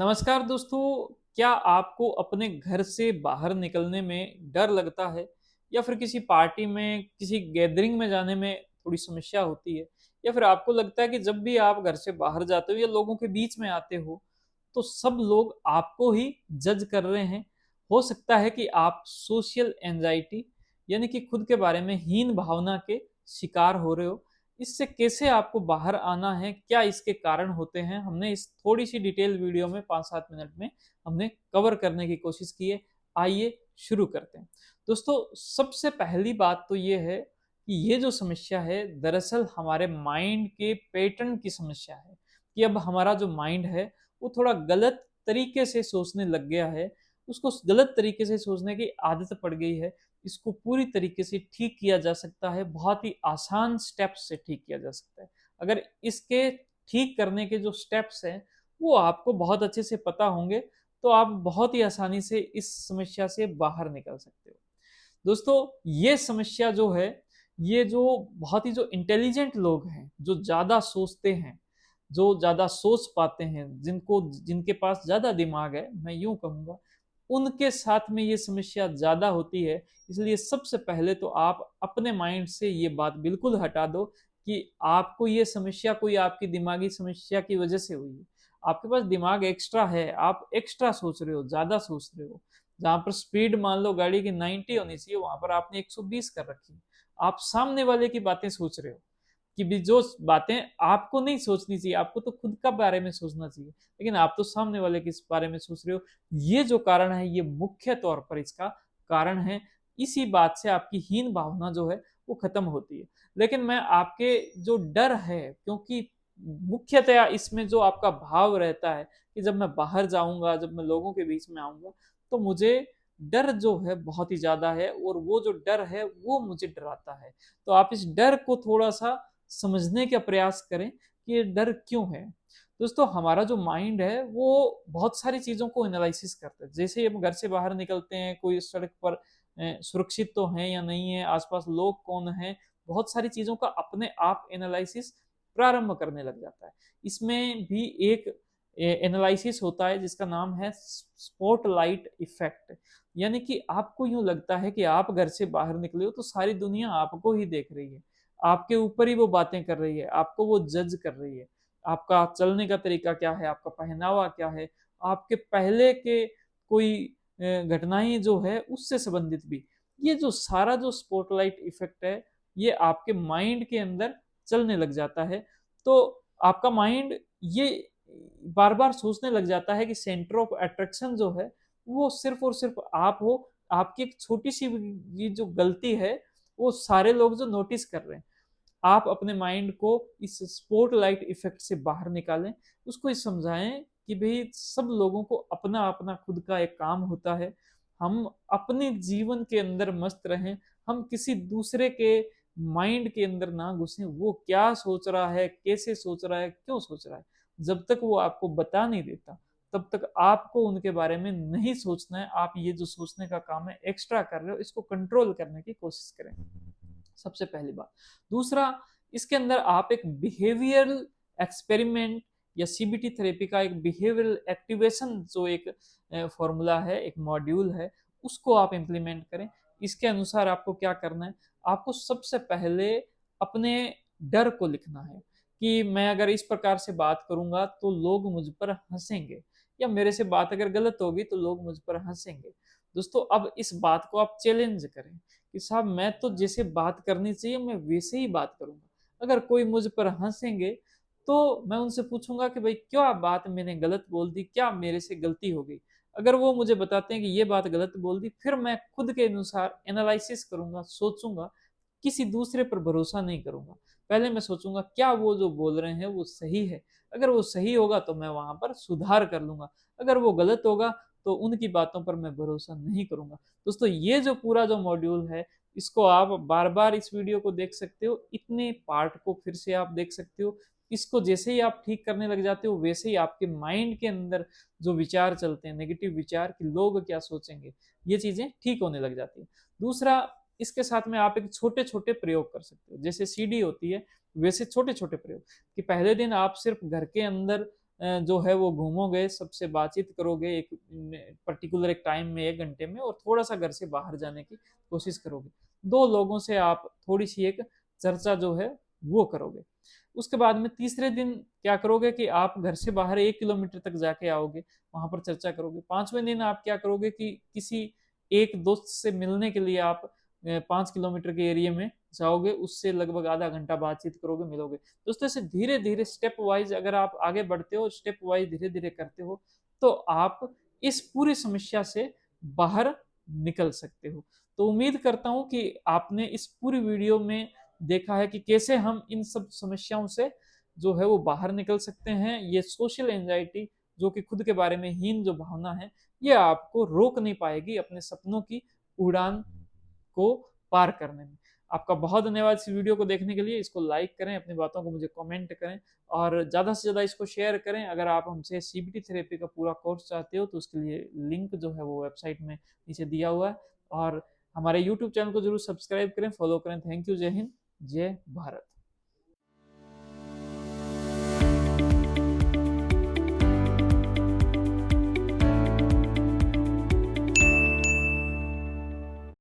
नमस्कार दोस्तों। क्या आपको अपने घर से बाहर निकलने में डर लगता है या फिर किसी पार्टी में किसी गैदरिंग में जाने में थोड़ी समस्या होती है, या फिर आपको लगता है कि जब भी आप घर से बाहर जाते हो या लोगों के बीच में आते हो तो सब लोग आपको ही जज कर रहे हैं। हो सकता है कि आप सोशल एंजाइटी यानी कि खुद के बारे में हीन भावना के शिकार हो रहे हो। इससे कैसे आपको बाहर आना है, क्या इसके कारण होते हैं, हमने इस थोड़ी सी डिटेल वीडियो में 5-7 मिनट में हमने कवर करने की कोशिश की है। आइए शुरू करते हैं। दोस्तों, सबसे पहली बात तो ये है कि ये जो समस्या है दरअसल हमारे माइंड के पैटर्न की समस्या है, कि अब हमारा जो माइंड है वो थोड़ा गलत तरीके से सोचने लग गया है। उसको गलत तरीके से सोचने की आदत पड़ गई है। इसको पूरी तरीके से ठीक किया जा सकता है, बहुत ही आसान स्टेप्स से ठीक किया जा सकता है। अगर इसके ठीक करने के जो स्टेप्स हैं वो आपको बहुत अच्छे से पता होंगे तो आप बहुत ही आसानी से इस समस्या से बाहर निकल सकते हो। दोस्तों, ये समस्या जो है, ये जो बहुत ही जो इंटेलिजेंट लोग हैं, जो ज़्यादा सोचते हैं, जो ज़्यादा सोच पाते हैं, जिनके पास ज़्यादा दिमाग है, मैं यूँ कहूँगा, उनके साथ में ये समस्या ज़्यादा होती है। इसलिए सबसे पहले तो आप अपने माइंड से ये बात बिल्कुल हटा दो कि आपको ये समस्या कोई आपकी दिमागी समस्या की वजह से हुई है। आपके पास दिमाग एक्स्ट्रा है, आप एक्स्ट्रा सोच रहे हो, ज़्यादा सोच रहे हो। जहाँ पर स्पीड मान लो गाड़ी की 90 होनी चाहिए, वहां पर आपने 120 कर रखी है। आप सामने वाले की बातें सोच रहे हो, कि भी जो बातें आपको नहीं सोचनी चाहिए, आपको तो खुद का बारे में सोचना चाहिए, लेकिन आप तो सामने वाले के बारे में सोच रहे हो। ये जो कारण है, ये मुख्य तौर पर इसका कारण है। इसी बात से आपकी हीन भावना जो है वो खत्म होती है। लेकिन मैं आपके जो डर है, क्योंकि मुख्यतया इसमें जो आपका भाव रहता है कि जब मैं बाहर जाऊंगा, जब मैं लोगों के बीच में आऊंगा, तो मुझे डर जो है बहुत ही ज्यादा है, और वो जो डर है वो मुझे डराता है। तो आप इस डर को थोड़ा सा समझने का प्रयास करें कि ये डर क्यों है। दोस्तों, हमारा जो माइंड है वो बहुत सारी चीजों को एनालिसिस करता है। जैसे हम घर से बाहर निकलते हैं, कोई सड़क पर सुरक्षित तो है या नहीं है, आसपास लोग कौन है, बहुत सारी चीजों का अपने आप एनालिसिस प्रारंभ करने लग जाता है। इसमें भी एक एनालिसिस होता है जिसका नाम है स्पॉटलाइट इफेक्ट। यानी कि आपको यूं लगता है कि आप घर से बाहर निकले हो तो सारी दुनिया आपको ही देख रही है, आपके ऊपर ही वो बातें कर रही है, आपको वो जज कर रही है। आपका चलने का तरीका क्या है, आपका पहनावा क्या है, आपके पहले के कोई घटनाएं जो है उससे संबंधित भी, ये जो सारा जो स्पॉटलाइट इफेक्ट है ये आपके माइंड के अंदर चलने लग जाता है। तो आपका माइंड ये बार बार सोचने लग जाता है कि सेंटर ऑफ अट्रैक्शन जो है वो सिर्फ और सिर्फ आप हो। आपकी एक छोटी सी ये जो गलती है वो सारे लोग जो नोटिस कर रहे हैं। आप अपने माइंड को इस स्पॉटलाइट इफेक्ट से बाहर निकालें, उसको ये समझाएं कि भाई सब लोगों को अपना अपना खुद का एक काम होता है। हम अपने जीवन के अंदर मस्त रहें, हम किसी दूसरे के माइंड के अंदर ना घुसें। वो क्या सोच रहा है, कैसे सोच रहा है, क्यों सोच रहा है, जब तक वो आपको बता नहीं देता तब तक आपको उनके बारे में नहीं सोचना है। आप ये जो सोचने का काम है एक्स्ट्रा कर रहे हो, इसको कंट्रोल करने की कोशिश करें, सबसे पहली बात। दूसरा, इसके अंदर आप एक बिहेवियरल एक्सपेरिमेंट या सीबीटी थेरेपी का एक बिहेवियरल एक्टिवेशन जो एक फॉर्मूला है, एक मॉड्यूल है, उसको आप इंप्लीमेंट करें। इसके अनुसार आपको क्या करना है, आपको सबसे पहले अपने डर को लिखना है कि मैं अगर इस प्रकार से बात करूंगा तो लोग मुझ पर हंसेंगे, या मेरे से बात अगर गलत होगी तो लोग मुझ पर हंसेंगे। दोस्तों, अब इस बात को आप चैलेंज करें कि साहब मैं तो जैसे बात करनी चाहिए मैं वैसे ही बात करूंगा। अगर कोई मुझ पर हंसेंगे तो मैं उनसे पूछूंगा कि भाई क्या बात मैंने गलत बोल दी, क्या मेरे से गलती हो गई। अगर वो मुझे बताते हैं कि ये बात गलत बोल दी, फिर मैं खुद के अनुसार एनालिसिस करूंगा, सोचूंगा, किसी दूसरे पर भरोसा नहीं करूंगा। पहले मैं सोचूंगा क्या वो जो बोल रहे हैं वो सही है। अगर वो सही होगा तो मैं वहां पर सुधार कर लूंगा, अगर वो गलत होगा तो उनकी बातों पर मैं भरोसा नहीं करूंगा। दोस्तों, ये जो पूरा जो मॉड्यूल है इसको आप बार बार इस वीडियो को देख सकते हो, इतने पार्ट को फिर से आप देख सकते हो। इसको जैसे ही आप ठीक करने लग जाते हो वैसे ही आपके माइंड के अंदर जो विचार चलते हैं, नेगेटिव विचार कि लोग क्या सोचेंगे, ये चीजें ठीक होने लग जाती है। दूसरा, इसके साथ में आप एक छोटे छोटे प्रयोग कर सकते हो, जैसे सीडी होती है वैसे छोटे छोटे प्रयोग, कि पहले दिन आप सिर्फ घर के अंदर जो है वो घूमोगे, सबसे बातचीत करोगे एक पर्टिकुलर एक टाइम में 1 घंटे में, और थोड़ा-सा घर से बाहर जाने की कोशिश करोगे। 2 लोगों से आप थोड़ी-सी एक चर्चा जो है वो करोगे। उसके बाद में तीसरे दिन क्या करोगे कि आप घर से बाहर 1 किलोमीटर तक जाके आओगे, वहाँ पर चर्चा करोगे। 5वें दिन आप क्या करोगे कि किसी एक दोस्त से मिलने के लिए आप 5 किलोमीटर के एरिया में जाओगे, उससे लगभग आधा घंटा बातचीत करोगे, मिलोगे। दोस्तों ऐसे धीरे-धीरे स्टेप वाइज़ अगर आप आगे बढ़ते हो, स्टेप वाइज़ धीरे-धीरे करते हो, तो आप इस पूरी समस्या से बाहर निकल सकते हो। तो उम्मीद करता हूँ कि आपने इस पूरी वीडियो में देखा है कि कैसे हम इन सब समस्याओं से जो है वो बाहर निकल सकते हैं। ये सोशल एंग्जायटी जो कि खुद के बारे में हीन जो भावना है, ये आपको रोक नहीं पाएगी अपने सपनों की उड़ान को पार करने में। आपका बहुत धन्यवाद इस वीडियो को देखने के लिए। इसको लाइक करें, अपनी बातों को मुझे कमेंट करें और ज़्यादा से ज़्यादा इसको शेयर करें। अगर आप हमसे सीबीटी थेरेपी का पूरा कोर्स चाहते हो तो उसके लिए लिंक जो है वो वेबसाइट में नीचे दिया हुआ है, और हमारे यूट्यूब चैनल को ज़रूर सब्सक्राइब करें, फॉलो करें। Thank you. जय हिंद, जय भारत।